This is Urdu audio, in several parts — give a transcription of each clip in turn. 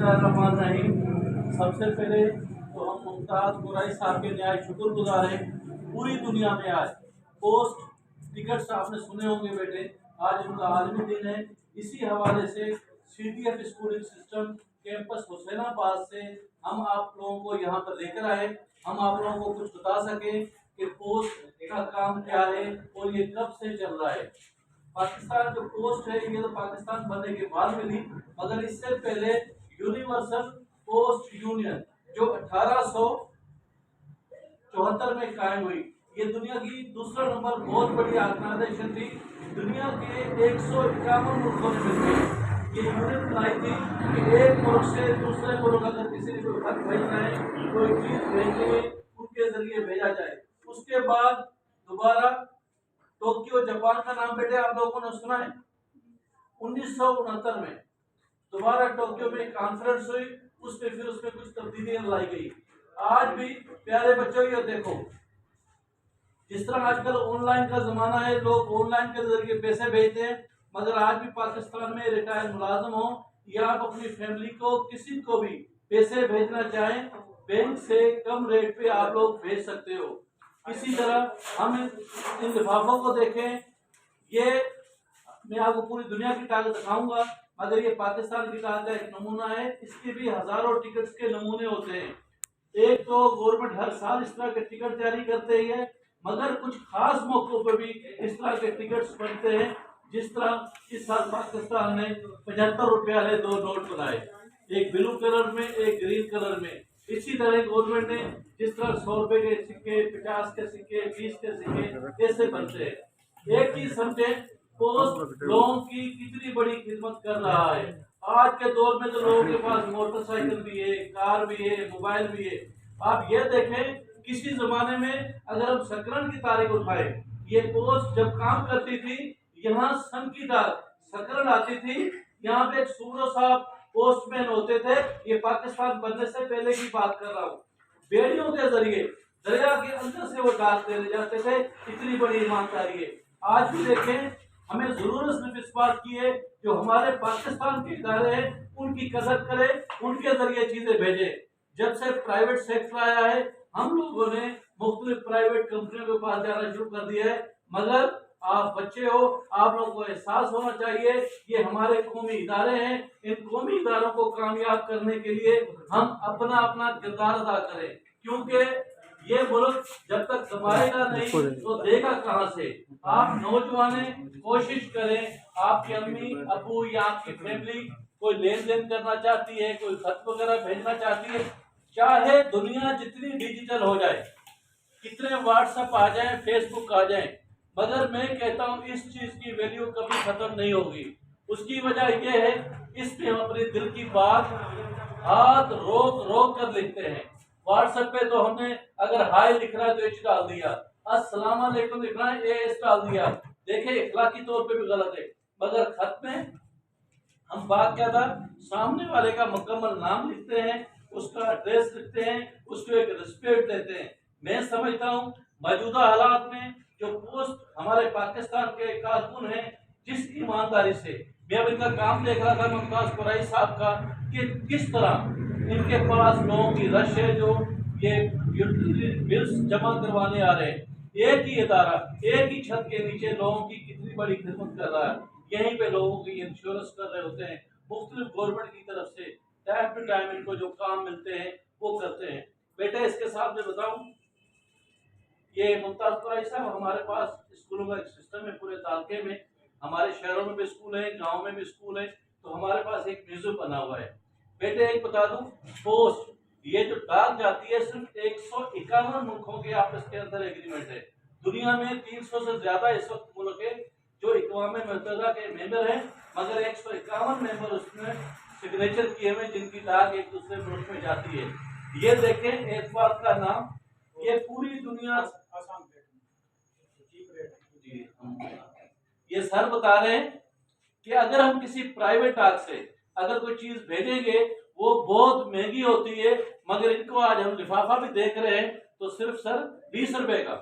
الرحمن الرحیم۔ سب سے پہلے تو ہم ممتاز قریشی صاحب کے نہایت شکر گزار ہیں۔ پوری دنیا میں آج پوسٹ ٹکٹس آپ نے سنے ہوں گے بیٹے، آج ان کا عالمی دن ہے۔ اسی حوالے سے C T F schooling system campus Hussainabad سے ہم آپ لوگوں کو یہاں پر لے کر آئے، ہم آپ لوگوں کو کچھ بتا سکیں کہ پوسٹ کا کام کیا ہے اور یہ کب سے چل رہا ہے۔ پاکستان جو پوسٹ ہے یہ تو پاکستان بننے کے بعد میں تھی، مگر اس سے پہلے یونیورسل پوسٹ یونین جو 1874 میں قائم ہوئی، یہ دنیا کی دوسرا نمبر بہت بڑی آرگنائزیشن تھی۔ دنیا کے 151 ملکوں نے مل کے یہ یونٹ بنائی تھی کہ ایک ملک سے دوسرے ملک اگر کسی نے کوئی خط بھیجنا ہے، کوئی چیز بھیجنی ہے، ان کے ذریعے بھیجا جائے۔ اس کے بعد دوبارہ ٹوکیو جاپان کا نام بیٹے آپ لوگوں نے سنا ہے، 1969 میں دوبارہ ٹوکیو میں کانفرنس ہوئی، اس میں کچھ تبدیلیاں لائی گئی۔ آج بھی پیارے بچوں یہ دیکھو، جس طرح آج کل آن لائن کا زمانہ ہے، لوگ آن لائن کے ذریعے پیسے بھیجتے ہیں، مگر آج بھی پاکستان میں ریٹائر ملازم ہوں یا آپ اپنی فیملی کو کسی کو بھی پیسے بھیجنا چاہیں، بینک سے کم ریٹ پہ آپ لوگ بھیج سکتے ہو۔ اسی طرح ہم ان لفافوں کو دیکھیں، یہ میں آپ کو پوری دنیا کی طاقت دکھاؤں گا، مگر یہ پاکستان کی طاقت کا ایک نمونہ ہے۔ اس کے بھی ہزاروں ٹکٹس کے نمونے ہوتے ہیں۔ ایک تو گورنمنٹ ہر سال اس طرح کے ٹکٹ جاری کرتے ہی ہے، مگر کچھ خاص موقعوں پر بھی اس طرح کے ٹکٹس بنتے ہیں، جس طرح اس سال پاکستان نے 75 روپے والے 2 نوٹ بنائے، ایک بلو کلر میں ایک گرین کلر میں۔ اسی طرح گورنمنٹ نے جس طرح 100 روپے کے سکے، 50 کے سکے، 20 کے سکے ایسے بنتے ہیں۔ ایک چیز سمجھے، پوسٹ لوگوں کی کتنی بڑی خدمت کر رہا ہے۔ آج کے دور میں تو لوگوں کے پاس موٹر سائیکل بھی ہے، کار بھی ہے، موبائل بھی ہے۔ آپ یہ دیکھیں، کسی زمانے میں اگر ہم سکرن کی تاریخ اٹھائیں، یہ پوسٹ جب کام کرتی تھی، یہاں سن کی سکرن آتی تھی، یہاں پہ ایک سورو صاحب پوسٹ مین ہوتے تھے۔ یہ پاکستان بننے سے پہلے کی بات کر رہا ہوں۔ بیڑیوں کے ذریعے دریا کے اندر سے وہ ڈال دے جاتے تھے، اتنی بڑی ایمانداری ہے۔ آج بھی دیکھیں، ہمیں ضرورت صرف اس بات کی ہے جو ہمارے پاکستان کے ادارے ہیں ان کی قدر کرے، ان کے ذریعے چیزیں بھیجے۔ جب سے پرائیویٹ سیکٹر آیا ہے، ہم لوگوں نے مختلف پرائیویٹ کمپنیوں کے پاس جانا شروع کر دیا ہے، مگر آپ بچے ہو، آپ لوگوں کو احساس ہونا چاہیے یہ ہمارے قومی ادارے ہیں۔ ان قومی اداروں کو کامیاب کرنے کے لیے ہم اپنا کردار ادا کریں، کیونکہ یہ ملک جب تک کمائے گا نہیں تو دے گا کہاں سے۔ آپ نوجوانیں کوشش کریں، آپ کی امی ابو یا آپ کی فیملی کوئی لین دین کرنا چاہتی ہے، کوئی خط وغیرہ بھیجنا چاہتی ہے، چاہے دنیا جتنی ڈیجیٹل ہو جائے، کتنے واٹس ایپ آ جائیں، فیس بک آ جائیں، مگر میں کہتا ہوں اس چیز کی ویلیو کبھی ختم نہیں ہوگی۔ اس کی وجہ یہ ہے، اس پہ ہم اپنے دل کی بات ہاتھ روک روک کر لکھتے ہیں۔ واٹس ایپ پہ تو ہم نے اگر ہائے لکھ رہا ہے تو ایچ ڈال دیا، السلام علیکم لکھ رہا ہے ایس ڈال دیا، دیکھیں اخلاقی طور پہ بھی غلط ہے۔ مگر خط میں ہم بات کیا تھا، سامنے والے کا مکمل نام لکھتے ہیں، اس کا ایڈریس لکھتے ہیں، اس کو ایک ریسپیکٹ دیتے ہیں۔ میں سمجھتا ہوں موجودہ حالات میں جو پوسٹ ہمارے پاکستان کے کارکن ہیں، جس ایمانداری سے میں اب ان کا کام دیکھ رہا تھا ممتاز قریشی صاحب کا، کہ کس طرح ان کے پاس لوگوں کی رش ہے جو یہ بلز جمع کروانے آ رہے ہیں۔ ایک ہی ادارہ ایک ہی چھت کے نیچے لوگوں کی کتنی بڑی خدمت کر رہا ہے۔ یہیں پہ لوگوں کی انشورنس کر رہے ہوتے ہیں، مختلف گورنمنٹ کی طرف سے ٹائم ٹو ٹائم ان کو جو کام ملتے ہیں وہ کرتے ہیں۔ بیٹے اس کے ساتھ میں بتاؤں، یہ ممتاز قریشی صاحب ہمارے پاس اسکولوں کا ایک سسٹم ہے پورے تعلقے میں، ہمارے شہروں میں بھی اسکول ہیں، گاؤں میں بھی اسکول ہیں، تو ہمارے پاس ایک میوزیم بنا ہوا ہے۔ بیٹے ایک بتا دوں، پوسٹ یہ جو ڈاک جاتی ہے صرف 151 ملکوں کے آپس کے اندر ایگریمنٹ ہے۔ دنیا میں 300 سے زیادہ اس وقت ملک ہے جو اقوام متحدہ کے ممبر ہیں، مگر 151 ممبر اس میں سگنیچر کیے ہوئے جن کی ڈاک ایک دوسرے ملک میں جاتی ہے۔ یہ دیکھیں ایک بات کا نام، یہ پوری دنیا یہ سر بتا رہے ہیں کہ اگر ہم کسی پرائیویٹ ڈاک سے اگر کوئی چیز بھیجیں گے وہ بہت مہنگی ہوتی ہے، مگر ان کو آج ہم لفافہ بھی دیکھ رہے ہیں تو صرف سر 20 روپے کا،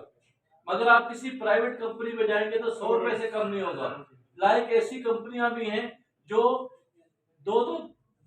مگر آپ کسی پرائیویٹ کمپنی میں جائیں گے تو 100 روپے سے کم نہیں ہوگا۔ لائک ایسی کمپنیاں بھی ہیں جو 2